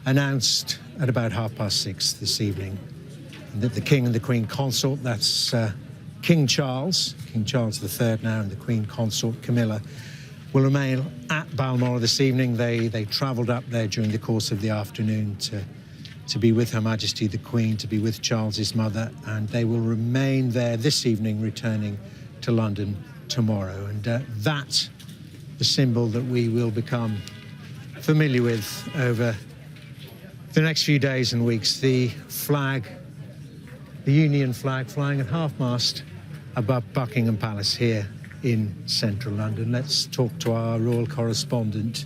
announced at about 6:30 this evening that the King and the Queen Consort, that's King Charles III now, and the Queen Consort Camilla, will remain at Balmoral this evening. They travelled up there during the course of the afternoon to be with Her Majesty the Queen, to be with Charles's mother, and they will remain there this evening, returning to London tomorrow. And that's the symbol that we will become familiar with over the next few days and weeks, the flag, the Union flag, flying at half-mast above Buckingham Palace here in central London. Let's talk to our royal correspondent,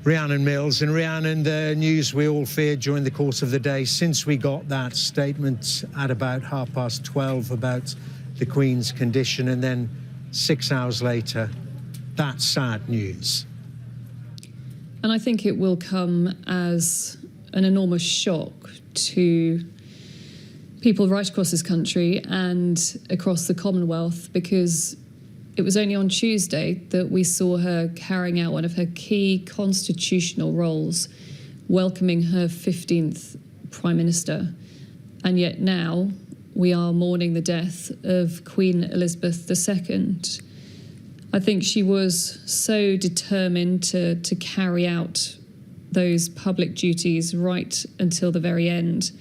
Rhiannon Mills. And Rhiannon, the news we all feared during the course of the day since we got that statement at about 12:30 about the Queen's condition, and then 6 hours later, that sad news. And I think it will come as an enormous shock to people right across this country and across the Commonwealth, because it was only on Tuesday that we saw her carrying out one of her key constitutional roles, welcoming her 15th Prime Minister. And yet now we are mourning the death of Queen Elizabeth II. I think she was so determined to carry out those public duties right until the very end.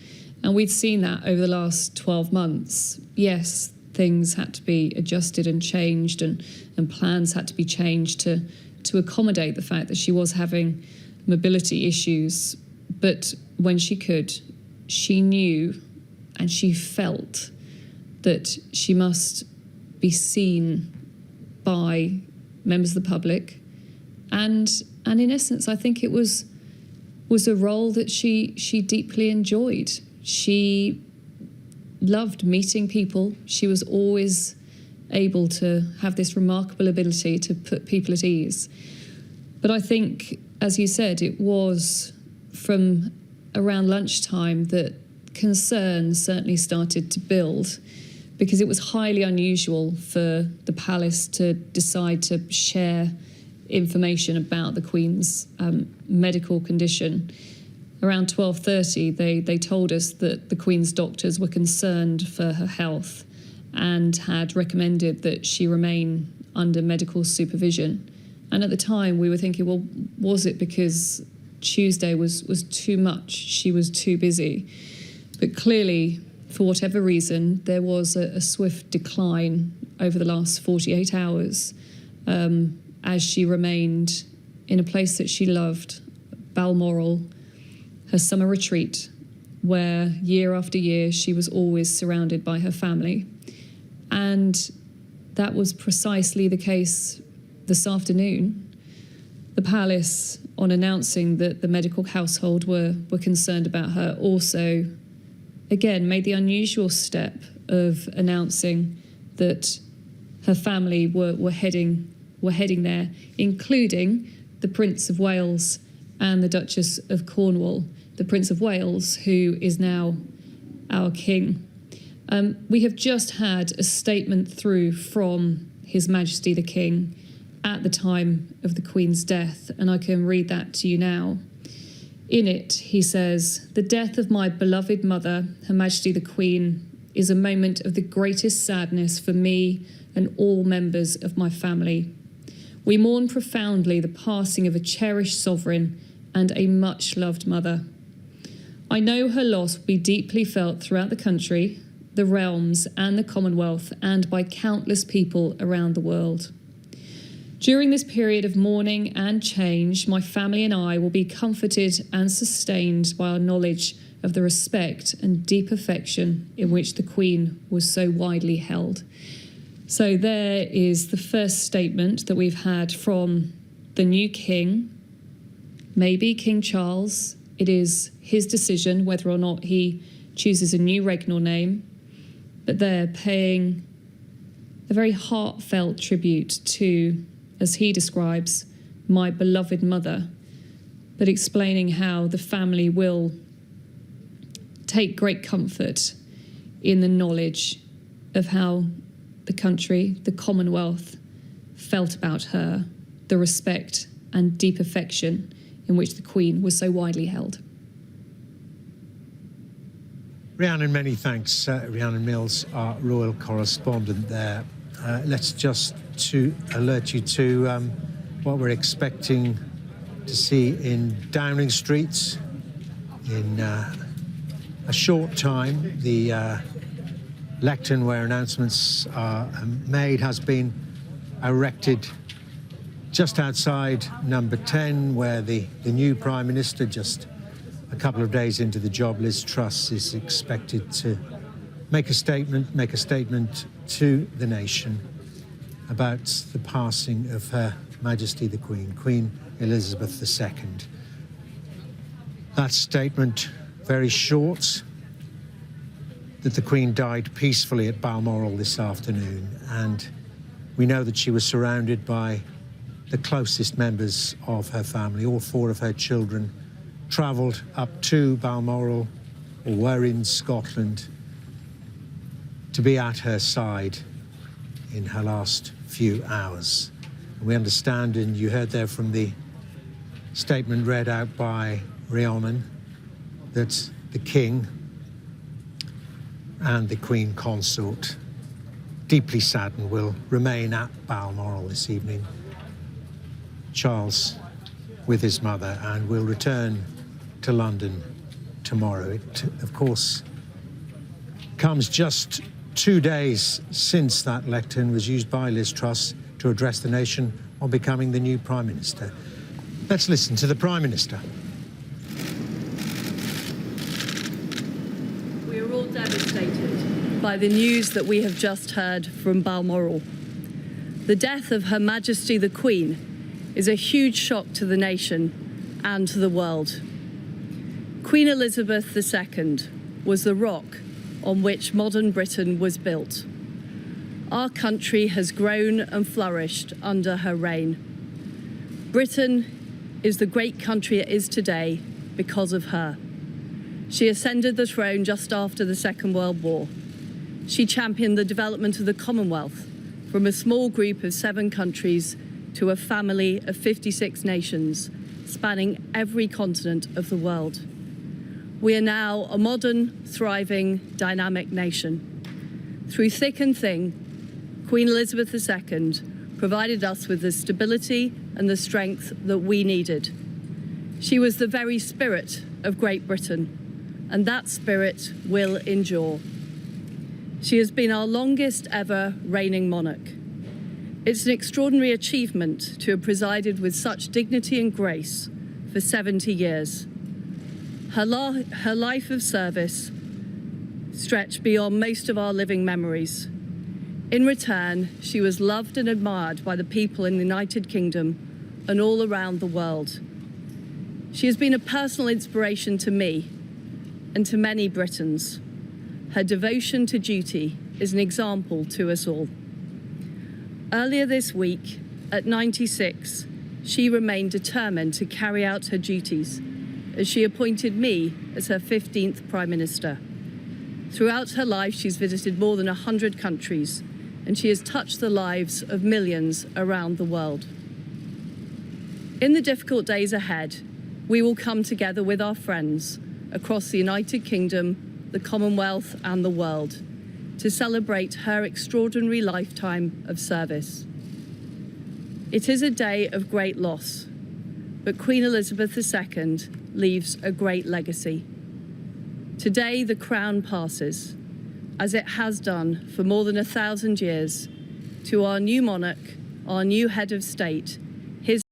And we'd seen that over the last 12 months. Yes, things had to be adjusted and changed, and plans had to be changed to accommodate the fact that she was having mobility issues. But when she could, she knew and she felt that she must be seen by members of the public. And in essence, I think it was a role that she deeply enjoyed. She loved meeting people. She was always able to have this remarkable ability to put people at ease. But I think, as you said, it was from around lunchtime that concerns certainly started to build, because it was highly unusual for the palace to decide to share information about the Queen's medical condition. Around 12:30, they told us that the Queen's doctors were concerned for her health and had recommended that she remain under medical supervision. And at the time, we were thinking, well, was it because Tuesday was too much? She was too busy. But clearly, for whatever reason, there was a swift decline over the last 48 hours as she remained in a place that she loved, Balmoral, her summer retreat, where year after year she was always surrounded by her family. And that was precisely the case this afternoon. The palace, on announcing that the medical household were concerned about her, also, again, made the unusual step of announcing that her family were heading there, including the Prince of Wales and the Duchess of Cornwall. The Prince of Wales, who is now our king. We have just had a statement through from His Majesty the King at the time of the Queen's death, and I can read that to you now. In it, he says, "The death of my beloved mother, Her Majesty the Queen, is a moment of the greatest sadness for me and all members of my family. We mourn profoundly the passing of a cherished sovereign and a much-loved mother. I know her loss will be deeply felt throughout the country, the realms, and the Commonwealth, and by countless people around the world. During this period of mourning and change, my family and I will be comforted and sustained by our knowledge of the respect and deep affection in which the Queen was so widely held." So there is the first statement that we've had from the new king, maybe King Charles. It is his decision whether or not he chooses a new regnal name, but they're paying a very heartfelt tribute to, as he describes, my beloved mother, but explaining how the family will take great comfort in the knowledge of how the country, the Commonwealth, felt about her, the respect and deep affection in which the Queen was so widely held. Rhiannon, many thanks. Rhiannon Mills, our royal correspondent there. Let's just to alert you to what we're expecting to see in Downing Street in a short time. The lectern where announcements are made has been erected just outside number 10, where the new Prime Minister, just a couple of days into the job, Liz Truss, is expected to make a statement to the nation about the passing of Her Majesty the Queen, Queen Elizabeth II. That statement, very short, that the Queen died peacefully at Balmoral this afternoon, and we know that she was surrounded by the closest members of her family. All 4 of her children travelled up to Balmoral, or were in Scotland, to be at her side in her last few hours. And we understand, and you heard there from the statement read out by Rhiannon, that the King and the Queen Consort, deeply saddened, will remain at Balmoral this evening. Charles with his mother, and will return to London tomorrow. It, of course, comes just 2 days since that lectern was used by Liz Truss to address the nation on becoming the new Prime Minister. Let's listen to the Prime Minister. We are all devastated by the news that we have just heard from Balmoral. The death of Her Majesty the Queen is a huge shock to the nation and to the world. Queen Elizabeth II was the rock on which modern Britain was built. Our country has grown and flourished under her reign. Britain is the great country it is today because of her. She ascended the throne just after the Second World War. She championed the development of the Commonwealth from a small group of 7 countries to a family of 56 nations, spanning every continent of the world. We are now a modern, thriving, dynamic nation. Through thick and thin, Queen Elizabeth II provided us with the stability and the strength that we needed. She was the very spirit of Great Britain, and that spirit will endure. She has been our longest ever reigning monarch. It's an extraordinary achievement to have presided with such dignity and grace for 70 years. Her life of service stretched beyond most of our living memories. In return, she was loved and admired by the people in the United Kingdom and all around the world. She has been a personal inspiration to me and to many Britons. Her devotion to duty is an example to us all. Earlier this week, at 96, she remained determined to carry out her duties as she appointed me as her 15th Prime Minister. Throughout her life, she's visited more than 100 countries, and she has touched the lives of millions around the world. In the difficult days ahead, we will come together with our friends across the United Kingdom, the Commonwealth, and the world to celebrate her extraordinary lifetime of service. It is a day of great loss, but Queen Elizabeth II leaves a great legacy. Today, the crown passes, as it has done for more than 1,000 years, to our new monarch, our new head of state,